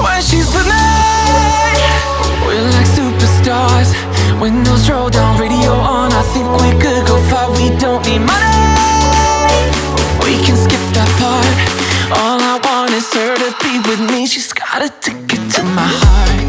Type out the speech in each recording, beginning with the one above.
When she's with me, we're like superstars. Windows roll down, radio on. I think we could go far. We don't need money, we can skip that part. All I want is her to be with me. She's got a ticket to my heart.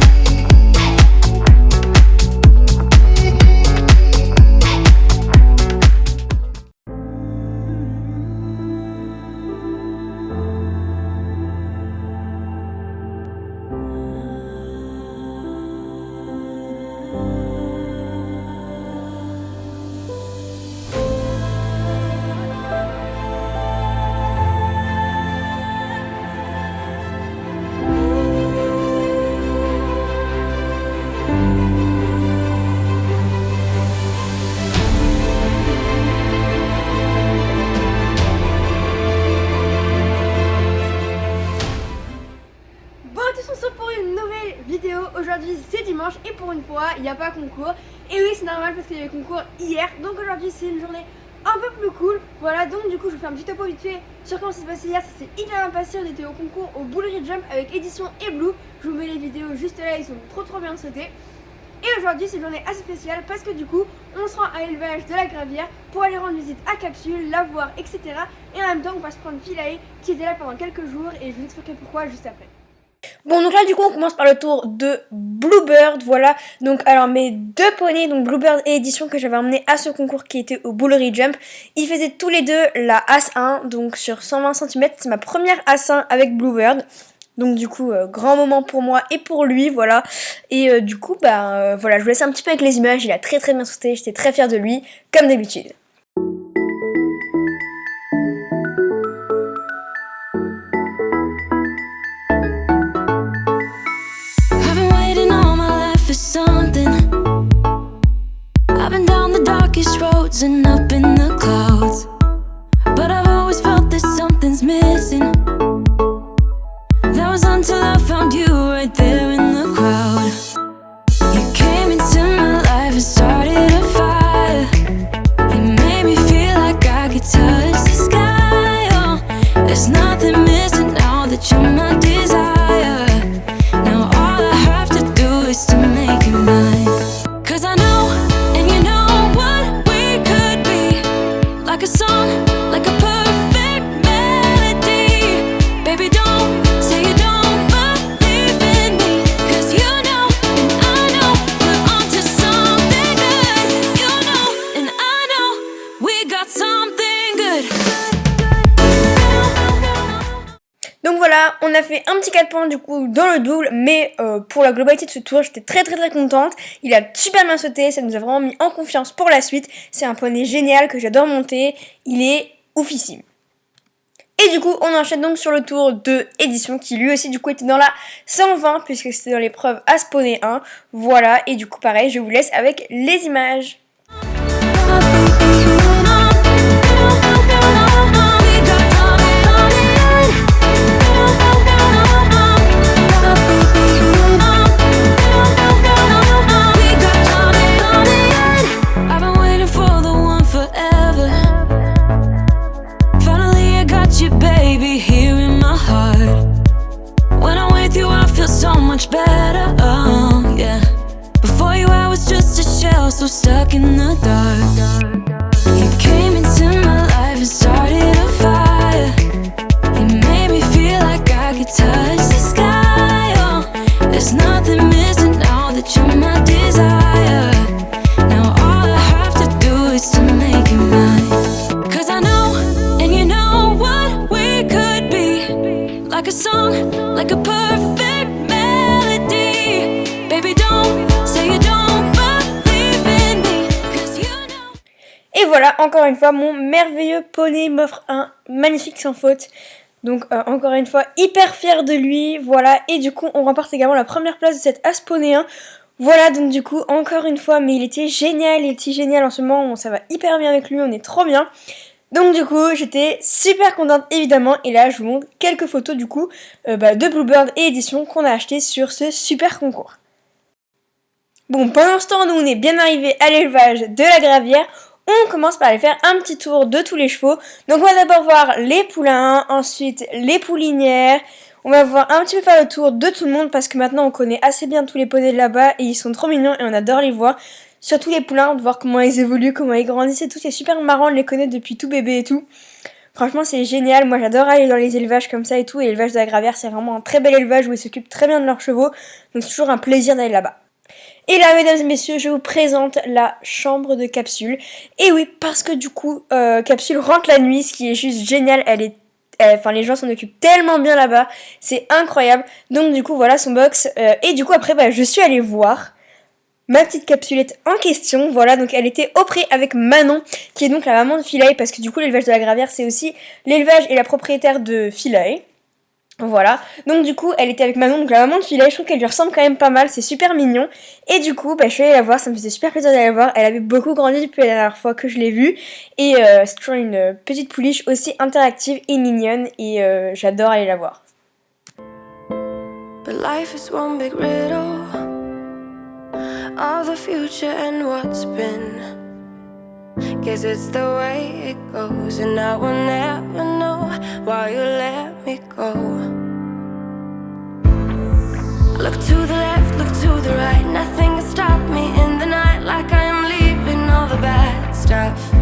Pour une nouvelle vidéo. Aujourd'hui c'est dimanche et pour une fois il n'y a pas concours. Et oui, c'est normal parce qu'il y avait concours hier. Donc aujourd'hui c'est une journée un peu plus cool. Voilà, donc du coup je vous fais un petit topo vite fait sur comment ça s'est passé hier. Ça s'est hyper bien passé, on était au concours au Boulerie Jump avec Édition et Blue. Je vous mets les vidéos juste là, ils sont trop bien sautés. Et aujourd'hui c'est une journée assez spéciale parce que du coup on se rend à l'élevage de la Gravière pour aller rendre visite à Capsule, la voir, etc. Et en même temps on va se prendre Philae qui était là pendant quelques jours et je vous expliquerai pourquoi juste après. Bon, donc là du coup on commence par le tour de Bluebird, voilà. Donc alors mes deux poneys, donc Bluebird et Édition, que j'avais emmené à ce concours qui était au Boulerie Jump, ils faisaient tous les deux la As 1, donc sur 120 cm, c'est ma première As 1 avec Bluebird. Donc du coup grand moment pour moi et pour lui, voilà. Et du coup voilà, je vous laisse un petit peu avec les images. Il a très bien sauté, j'étais très fière de lui comme d'habitude. Roads and up in the clouds, but I've always felt that something's missing. That was until I found you right there in the crowd. You came into my life and started a fire. You made me feel like I could touch the sky. Oh, there's nothing missing now that you're my desire. Now all I have to do is to make you mine. 'Cause I know, and you know what we could be. Like a song, like a perfect melody. Baby, don't say you don't believe in me. 'Cause you know, and I know, we're onto something good. You know, and I know, we got something good. Donc voilà, on a fait un petit 4 points du coup dans le double, mais pour la globalité de ce tour, j'étais très contente. Il a super bien sauté, ça nous a vraiment mis en confiance pour la suite. C'est un poney génial que j'adore monter, il est oufissime. Et du coup, on enchaîne donc sur le tour de Édition qui lui aussi du coup était dans la 120 puisque c'était dans l'épreuve As Poney 1. Voilà, et du coup pareil, je vous laisse avec les images. Better, oh yeah. Before you I was just a shell, so stuck in the dark. You came into my life and started a fire. You made me feel like I could touch the sky. Oh, there's nothing missing now that you're my desire. Now all I have to do is to make you mine. 'Cause I know, and you know what we could be. Like a song, like a perfect. Et voilà, encore une fois, mon merveilleux poney m'offre un magnifique sans faute. Donc encore une fois, hyper fière de lui, voilà. Et du coup, on remporte également la première place de cette As Poney 1. Voilà, donc du coup, encore une fois, mais il était génial en ce moment. Ça va hyper bien avec lui, on est trop bien. Donc du coup, j'étais super contente évidemment. Et là, je vous montre quelques photos du coup de Bluebird et Édition qu'on a acheté sur ce super concours. Bon, pendant ce temps, nous, on est bien arrivés à l'élevage de la Gravière. On commence par aller faire un petit tour de tous les chevaux. Donc on va d'abord voir les poulains, ensuite les poulinières. On va voir un petit peu faire le tour de tout le monde parce que maintenant on connaît assez bien tous les poneys de là-bas et ils sont trop mignons et on adore les voir. Surtout les poulains, de voir comment ils évoluent, comment ils grandissent et tout. C'est super marrant de les connaître depuis tout bébé et tout. Franchement c'est génial, moi j'adore aller dans les élevages comme ça et tout. Et l'élevage de la Gravière c'est vraiment un très bel élevage où ils s'occupent très bien de leurs chevaux. Donc c'est toujours un plaisir d'aller là-bas. Et là, mesdames et messieurs, je vous présente la chambre de Capsule. Et oui, parce que du coup, Capsule rentre la nuit, ce qui est juste génial. Enfin, les gens s'en occupent tellement bien là-bas, c'est incroyable. Donc du coup, voilà son box. Et du coup, après, je suis allée voir ma petite Capsulette en question. Voilà, donc elle était au pré avec Manon, qui est donc la maman de Philae, parce que du coup, l'élevage de la Gravière, c'est aussi l'élevage et la propriétaire de Philae. Voilà, donc du coup elle était avec Manon, donc la maman de Philae, je trouve qu'elle lui ressemble quand même pas mal, c'est super mignon. Et du coup je suis allée la voir, ça me faisait super plaisir d'aller la voir, elle avait beaucoup grandi depuis la dernière fois que je l'ai vue. Et c'est toujours une petite pouliche aussi interactive et mignonne et j'adore aller la voir. But life is one big riddle of the future and what's been. Guess it's the way it goes, and I will never know why you let me go. Look to the left, look to the right, nothing can stop me in the night, like I am leaving all the bad stuff.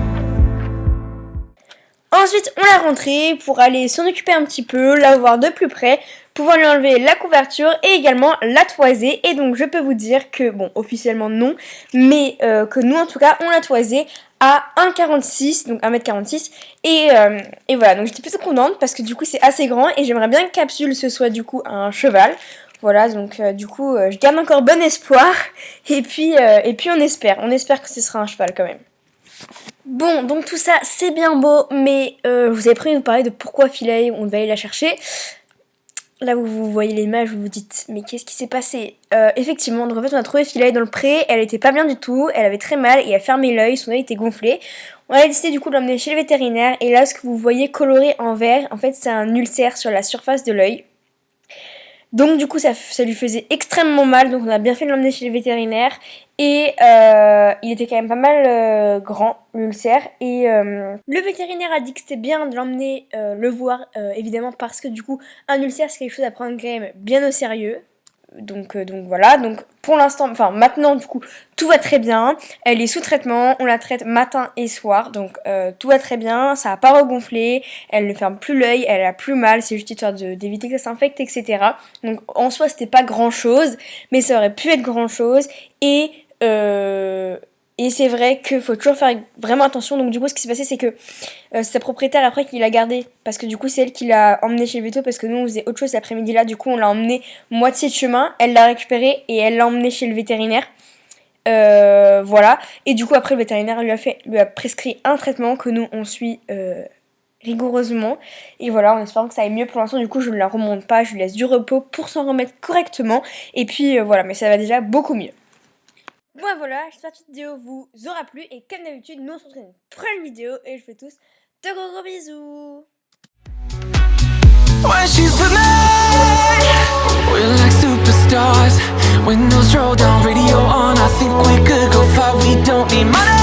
Ensuite on l'a rentrée pour aller s'en occuper un petit peu, la voir de plus près, pouvoir lui enlever la couverture et également la toiser. Et donc je peux vous dire que, bon officiellement non, mais que nous en tout cas on l'a toisée à 1,46, donc 1m46 et voilà, donc j'étais plutôt contente parce que du coup c'est assez grand et j'aimerais bien que Capsule ce soit du coup un cheval. Voilà, donc du coup je garde encore bon espoir et puis on espère que ce sera un cheval quand même. Bon, donc tout ça c'est bien beau, mais je vous avais prévu de vous parler de pourquoi Philae on devait aller la chercher. Là où vous voyez l'image, vous vous dites mais qu'est-ce qui s'est passé? Effectivement, donc en fait on a trouvé Philae dans le pré, elle était pas bien du tout, elle avait très mal et elle fermait l'œil, son œil était gonflé. On a décidé du coup de l'emmener chez le vétérinaire et là ce que vous voyez coloré en vert, en fait c'est un ulcère sur la surface de l'œil. Donc du coup ça lui faisait extrêmement mal, donc on a bien fait de l'emmener chez le vétérinaire et il était quand même pas mal grand l'ulcère et le vétérinaire a dit que c'était bien de l'emmener le voir évidemment parce que du coup un ulcère c'est quelque chose à prendre quand même bien au sérieux. Donc voilà, donc pour l'instant, enfin maintenant du coup tout va très bien, elle est sous traitement, on la traite matin et soir, donc tout va très bien, ça a pas regonflé, elle ne ferme plus l'œil, elle a plus mal, c'est juste histoire d'éviter que ça s'infecte, etc. Donc en soi c'était pas grand chose, mais ça aurait pu être grand chose et c'est vrai qu'il faut toujours faire vraiment attention. Donc du coup ce qui s'est passé c'est que c'est sa propriétaire après qui l'a gardé parce que du coup c'est elle qui l'a emmené chez le véto parce que nous on faisait autre chose cet après-midi là. Du coup on l'a emmené moitié de chemin, elle l'a récupéré et elle l'a emmené chez le vétérinaire. Voilà. Et du coup après le vétérinaire lui a prescrit un traitement que nous on suit rigoureusement. Et voilà, en espérant que ça aille mieux. Pour l'instant du coup je ne la remonte pas, je lui laisse du repos pour s'en remettre correctement. Et puis voilà, mais ça va déjà beaucoup mieux. Bon voilà, j'espère que cette vidéo vous aura plu et comme d'habitude, nous on se retrouve dans une prochaine vidéo et je vous fais tous de gros bisous. When she's with me, we're like superstars. Windows roll down, radio on. I think we could go far. We don't need money.